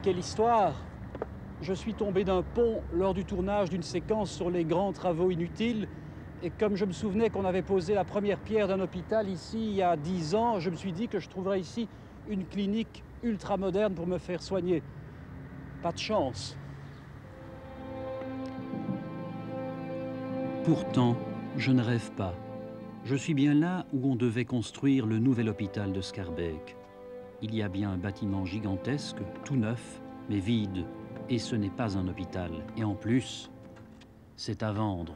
quelle histoire! Je suis tombé d'un pont lors du tournage d'une séquence sur les grands travaux inutiles. Et comme je me souvenais qu'on avait posé la première pierre d'un hôpital ici il y a 10 ans, je me suis dit que je trouverais ici une clinique ultra moderne pour me faire soigner. Pas de chance. Pourtant, je ne rêve pas. Je suis bien là où on devait construire le nouvel hôpital de Schaerbeek. Il y a bien un bâtiment gigantesque, tout neuf, mais vide. Et ce n'est pas un hôpital. Et en plus, c'est à vendre.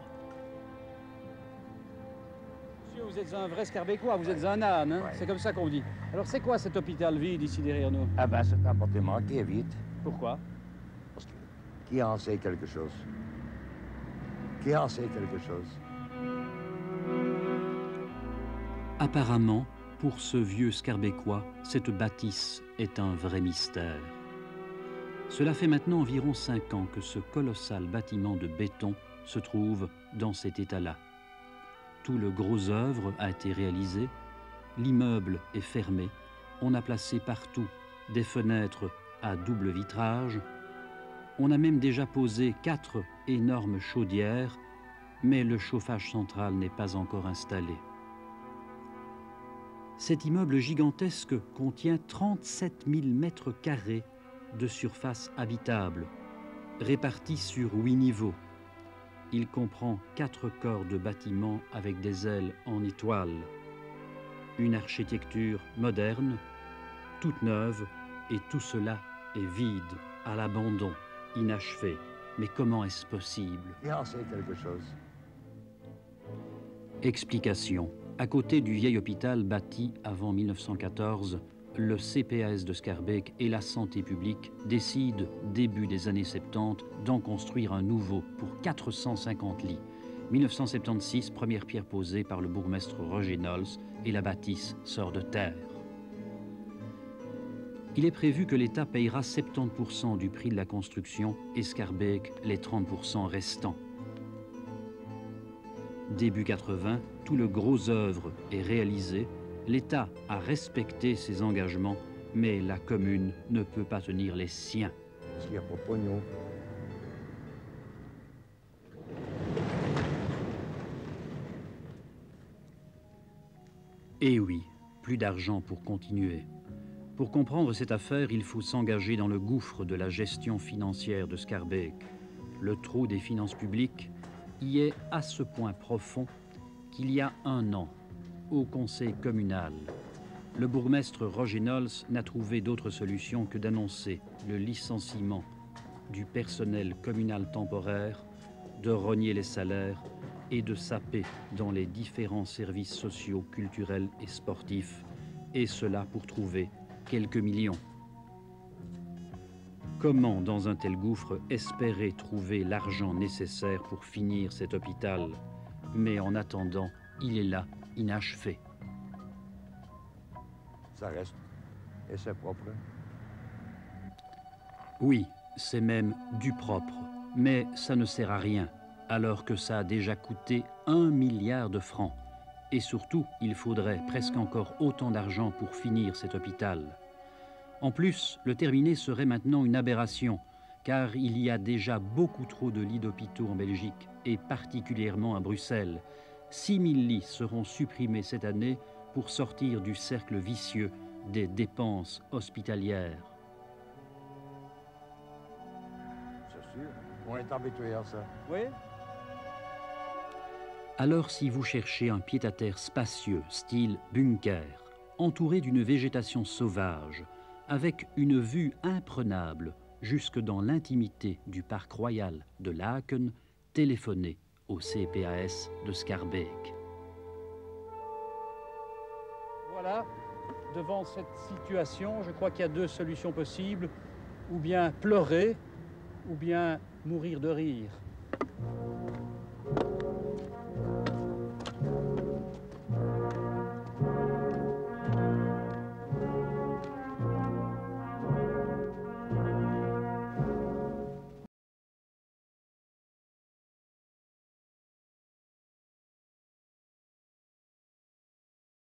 Monsieur, vous êtes un vrai Schaerbeekois, vous êtes un âne, hein? Ouais. C'est comme ça qu'on dit. Alors c'est quoi cet hôpital vide ici derrière nous? Ah ben, c'est un bâtiment qui est vide. Pourquoi? Parce que qui en sait quelque chose? Qui en sait quelque chose? Apparemment, pour ce vieux Schaerbeekois, cette bâtisse est un vrai mystère. Cela fait maintenant environ 5 ans que ce colossal bâtiment de béton se trouve dans cet état-là. Tout le gros œuvre a été réalisé, l'immeuble est fermé, on a placé partout des fenêtres à double vitrage, on a même déjà posé 4 énormes chaudières, mais le chauffage central n'est pas encore installé. Cet immeuble gigantesque contient 37 000 mètres carrés de surface habitable, répartis sur 8 niveaux. Il comprend 4 corps de bâtiments avec des ailes en étoile. Une architecture moderne, toute neuve, et tout cela est vide, à l'abandon, inachevé. Mais comment est-ce possible? Qui en sait quelque chose? Explication. À côté du vieil hôpital bâti avant 1914, le CPAS de Schaerbeek et la santé publique décident, début des années 70, d'en construire un nouveau pour 450 lits. 1976, première pierre posée par le bourgmestre Roger Nols et la bâtisse sort de terre. Il est prévu que l'État payera 70% du prix de la construction et Schaerbeek les 30% restants. Début 80, tout le gros œuvre est réalisé. L'État a respecté ses engagements, mais la commune ne peut pas tenir les siens. S'il n'y a pas de pognon. Eh oui, plus d'argent pour continuer. Pour comprendre cette affaire, il faut s'engager dans le gouffre de la gestion financière de Schaerbeek. Le trou des finances publiques y est à ce point profond qu'il y a 1 an, au conseil communal, le bourgmestre Roger Nols n'a trouvé d'autre solution que d'annoncer le licenciement du personnel communal temporaire, de rogner les salaires et de saper dans les différents services sociaux, culturels et sportifs, et cela pour trouver quelques millions. Comment, dans un tel gouffre, espérer trouver l'argent nécessaire pour finir cet hôpital? Mais en attendant, il est là, inachevé. Ça reste. Et c'est propre. Oui, c'est même du propre, mais ça ne sert à rien, alors que ça a déjà coûté 1 milliard de francs. Et surtout, il faudrait presque encore autant d'argent pour finir cet hôpital. En plus, le terminer serait maintenant une aberration, car il y a déjà beaucoup trop de lits d'hôpitaux en Belgique, et particulièrement à Bruxelles. 6 000 lits seront supprimés cette année pour sortir du cercle vicieux des dépenses hospitalières. C'est sûr. On est habitué à ça. Oui? Alors si vous cherchez un pied-à-terre spacieux, style bunker, entouré d'une végétation sauvage, avec une vue imprenable jusque dans l'intimité du parc royal de Laeken, téléphonez au CPAS de Schaerbeek. Voilà, devant cette situation, je crois qu'il y a 2 solutions possibles, ou bien pleurer, ou bien mourir de rire.